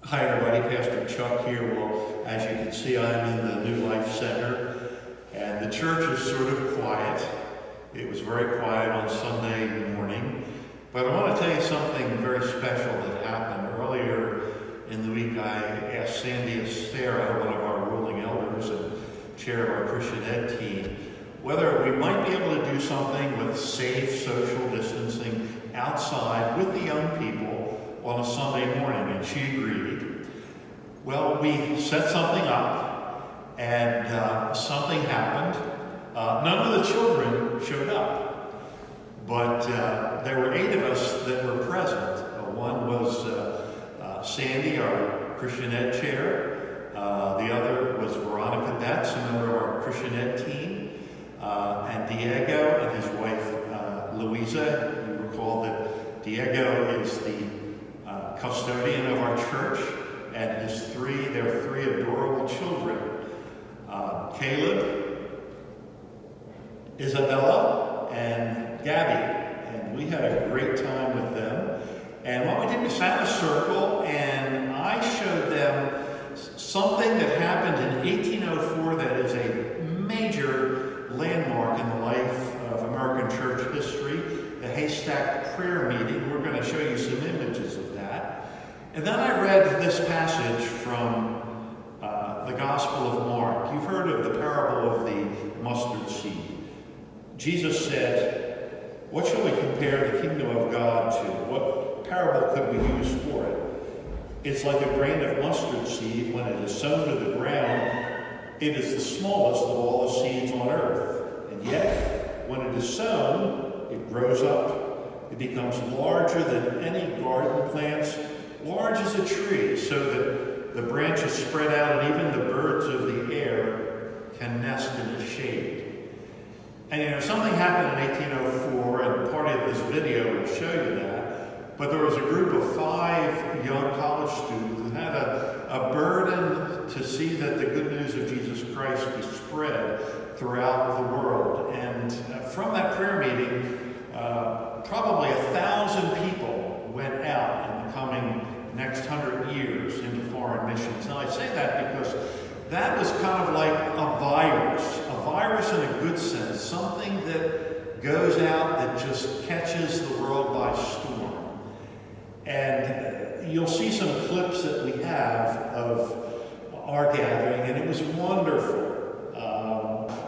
Hi everybody, Pastor Chuck here. Well, as you can see, I'm in the New Life Center, and the church is sort of quiet. It was very quiet on Sunday morning, but I want to tell you something very special that happened. Earlier in the week, I asked Sandy Estera, one of our ruling elders and chair of our Christian Ed team, whether we might be able to do something with safe social distancing outside with the young people on a Sunday morning, and she agreed. Well, we set something up, and something happened. None of the children showed up, but there were 8 of us that were present. One was Sandy, our Christian Ed chair. The other was Veronica Betts, a member of our Christian Ed team, and Diego and his wife Louisa. You recall that Diego is the custodian of our church, and their three adorable children, Caleb, Isabella, and Gabby. And we had a great time with them. And what we did, we sat in a circle, and I showed them something that happened in 1804 that is a major landmark in the life of American church history, the Haystack prayer meeting. We're going to show you some images of that. And then I read this passage from the Gospel of Mark. You've heard of the parable of the mustard seed. Jesus said, "What shall we compare the kingdom of God to? What parable could we use for it? It's like a grain of mustard seed. When it is sown to the ground, it is the smallest of all the seeds on earth. And yet, when it is sown, it grows up. It becomes larger than any garden plants, large as a tree, so that the branches spread out and even the birds of the air can nest in the shade." And something happened in 1804, and part of this video will show you that. But there was a group of 5 young college students that had a burden to see that the good news of Jesus Christ be spread throughout the world. And from that prayer meeting, probably 1,000 people went out in the coming next 100 years into foreign missions. Now I say that because that was kind of like a virus in a good sense, something that goes out that just catches the world by storm. And you'll see some clips that we have of our gathering, and it was wonderful.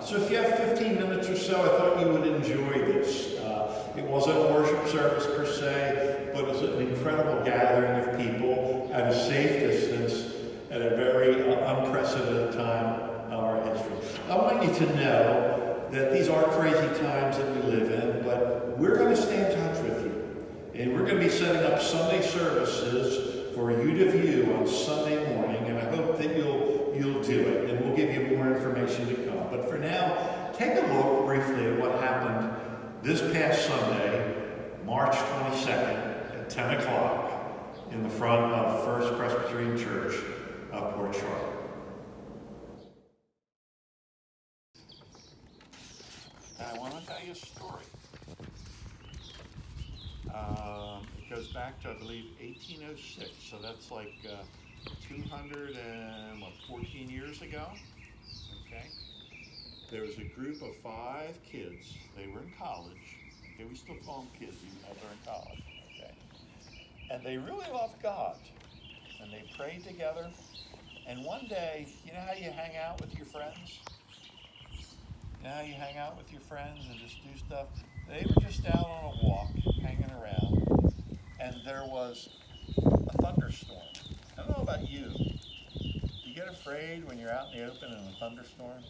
So if you have 15 minutes or so, I thought you would enjoy this. It wasn't a worship service per se, but it was an incredible gathering of people at a safe distance at a very unprecedented time of our history. I want you to know that these are crazy times that we live in, but we're going to stay in touch with you. And we're going to be setting up Sunday services for you to view on Sunday morning, and I hope that you'll do it, and we'll give you more information to come. But for now, take a look briefly at what happened this past Sunday, March 22nd at 10 o'clock in the front of First Presbyterian Church of Port Charlotte. I want to tell you a story. It goes back to, I believe, 1806, so that's like 214 years ago. Okay. There was a group of 5 kids. They were in college. Okay, we still call them kids even though they're in college. Okay. And they really loved God. And they prayed together. And one day, you know how you hang out with your friends? You know how you hang out with your friends and just do stuff? They were just out on a walk, hanging around, and there was a thunderstorm. I don't know about you. You get afraid when you're out in the open in a thunderstorm?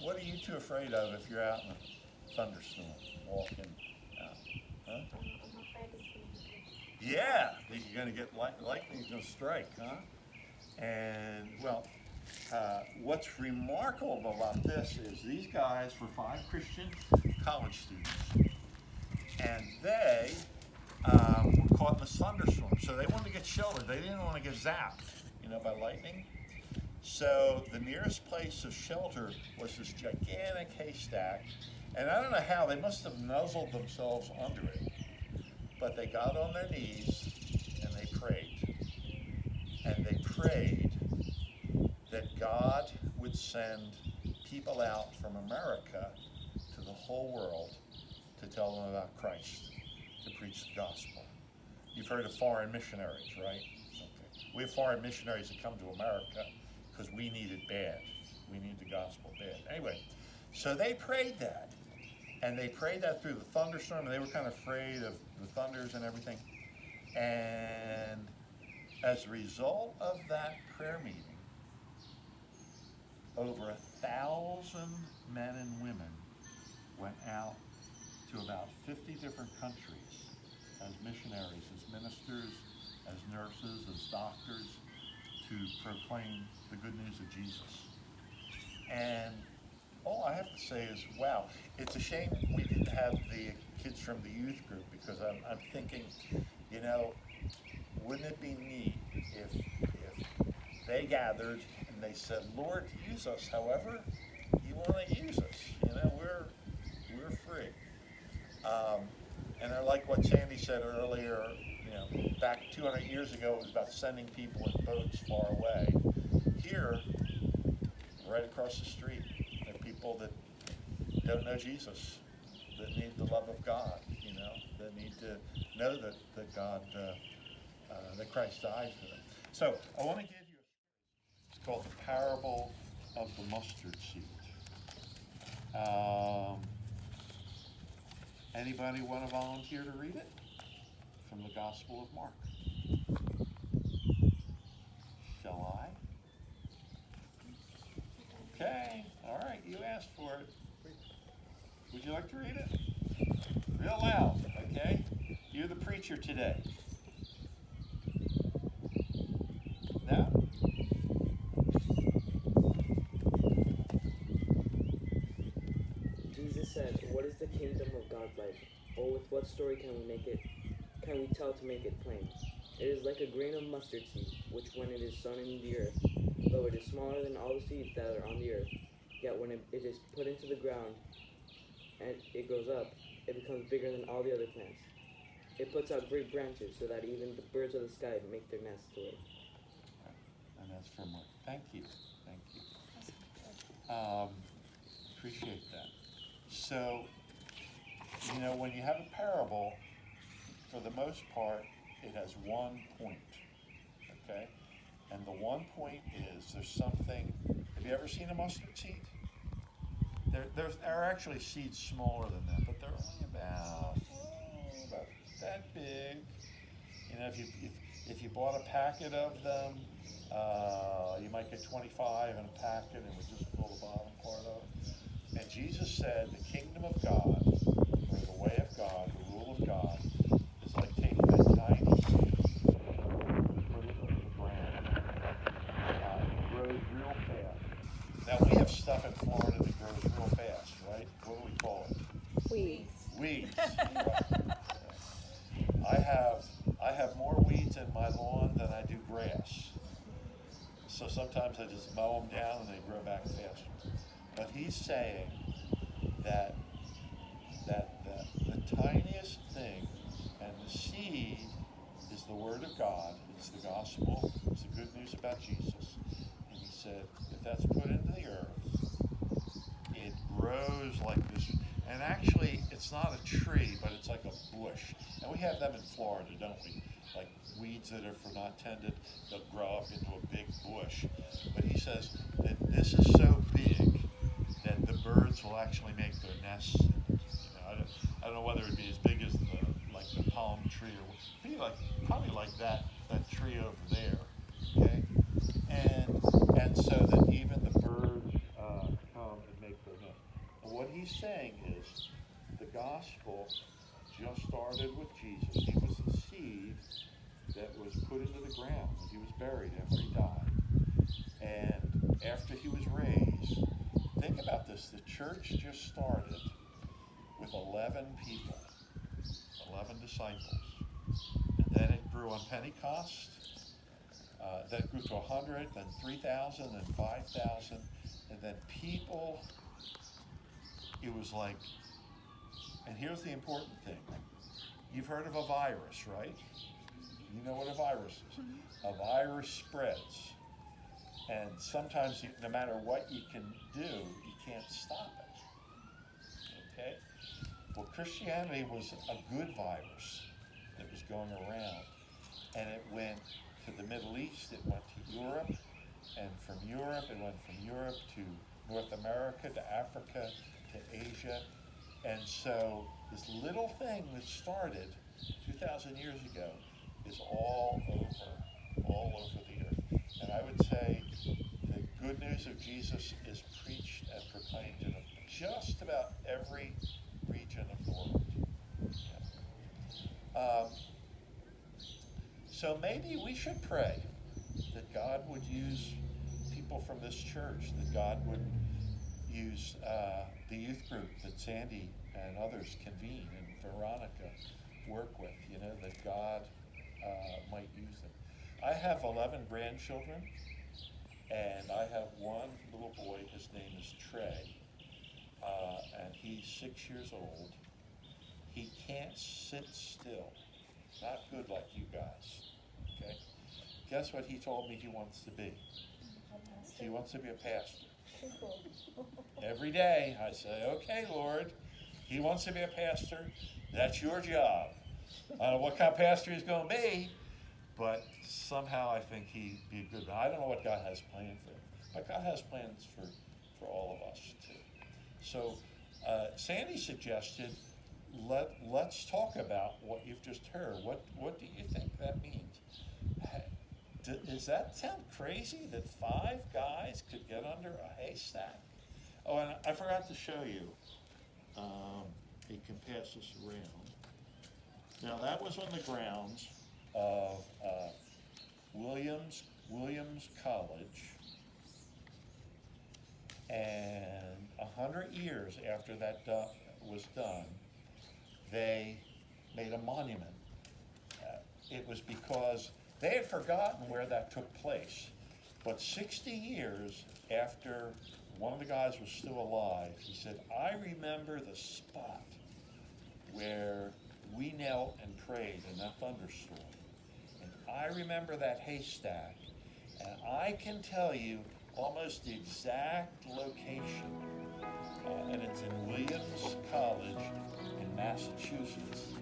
What are you 2 afraid of if you're out in a thunderstorm, walking out? Huh? Yeah, you're going to get lightning's going to strike, huh? And, well, what's remarkable about this is these guys were 5 Christian college students, and they were caught in this thunderstorm. So they wanted to get sheltered. They didn't want to get zapped, by lightning. So the nearest place of shelter was this gigantic haystack, and I don't know how, they must have nuzzled themselves under it, but they got on their knees and they prayed. and they prayed that God would send people out from America to the whole world to tell them about Christ, to preach the gospel. You've heard of foreign missionaries, right? Okay. We have foreign missionaries that come to America because we need it bad. We need the gospel bad. Anyway, so they prayed that. And they prayed that through the thunderstorm, and they were kind of afraid of the thunders and everything. And as a result of that prayer meeting, over 1,000 men and women went out to about 50 different countries as missionaries, as ministers, as nurses, as doctors, to proclaim the good news of Jesus. And all I have to say is, wow, it's a shame we didn't have the kids from the youth group, because I'm thinking, you know, wouldn't it be neat if they gathered and they said, Lord, use us however you want to use us. You know, we're free. And I like what Sandy said earlier, you know, back 200 years ago, it was about sending people in boats far away. Here, right across the street, there are people that don't know Jesus, that need the love of God, you know, that need to know that God, that Christ died for them. So I want to give you, it's called the parable of the mustard seed. Anybody want to volunteer to read it? From the Gospel of Mark. Shall I? Okay, all right, you asked for it. Would you like to read it? Real loud, okay? You're the preacher today. No? Jesus said, "What is the kingdom of God like? Or with what story can we tell to make it plain? It is like a grain of mustard seed, which when it is sown in the earth, though it is smaller than all the seeds that are on the earth, yet when it is put into the ground and it grows up, it becomes bigger than all the other plants. It puts out great branches so that even the birds of the sky make their nests to it." And that's from Mark. Thank you. Thank you. Appreciate that. So, you know, when you have a parable, for the most part, it has one point, okay? And the one point is there's something. Have you ever seen a mustard seed? There are actually seeds smaller than that, but they're only about that big. You know, if you bought a packet of them, you might get 25 in a packet, and it would just fill the bottom part of it. And Jesus said, the kingdom of God, or the way of God, the rule of God, is like taking a tiny seed, put it in the ground. It grows real fast. Now, we have stuff in Florida that grows real fast, right? What do we call it? Weeds. Weeds. Right. I have more weeds in my lawn than I do grass. So sometimes I just mow them down and they grow back faster. But he's saying that the tiniest thing, and the seed is the word of God, it's the gospel, it's the good news about Jesus. And he said, if that's put into the earth, it grows like this. And actually, it's not a tree, but it's like a bush. And we have them in Florida, don't we? Like weeds that are for not tended, they'll grow up into a big bush. But he says that this is so big that the birds will actually make their nests. I don't know whether it'd be as big as the palm tree, or be probably like that tree over there. Okay, and so that even the birds come and make their nest. And what he's saying is, the gospel just started with Jesus. He was the seed that was put into the ground when he was buried after he died. And after he was raised, think about this, the church just started with 11 people, 11 disciples. And then it grew on Pentecost. Then it grew to 100, then 3,000, then 5,000. And then people, it was like, and here's the important thing. You've heard of a virus, right? You know what a virus is. A virus spreads. And sometimes, no matter what you can do, you can't stop it. Okay? Well, Christianity was a good virus that was going around. And it went to the Middle East, it went to Europe, and from Europe, it went from Europe to North America, to Africa, to Asia. And so this little thing that started 2,000 years ago is all over the earth. And I would say the good news of Jesus is preached and proclaimed in just about every region of the world. Yeah. So maybe we should pray that God would use people from this church, that God would use the youth group that Sandy and others convene and Veronica work with, that God might use them. I have 11 grandchildren, and I have one little boy. His name is Trey, and he's 6 years old. He can't sit still. Not good like you guys, okay? Guess what he told me he wants to be? He wants to be a pastor. Every day I say, okay, Lord, he wants to be a pastor. That's your job. I don't know what kind of pastor he's going to be, but somehow I think he'd be a good. I don't know what God has planned for him, but God has plans for all of us too. So Sandy suggested let's talk about what you've just heard. What do you think that means? Does that sound crazy that 5 guys could get under a haystack? Oh, and I forgot to show you. You can pass this around. Now that was on the grounds of Williams College, and 100 years after that was done, they made a monument. It was because they had forgotten where that took place. But 60 years after one of the guys was still alive, he said, I remember the spot where we knelt and prayed in that thunderstorm. And I remember that haystack. And I can tell you almost the exact location. And it's in Williams College in Massachusetts.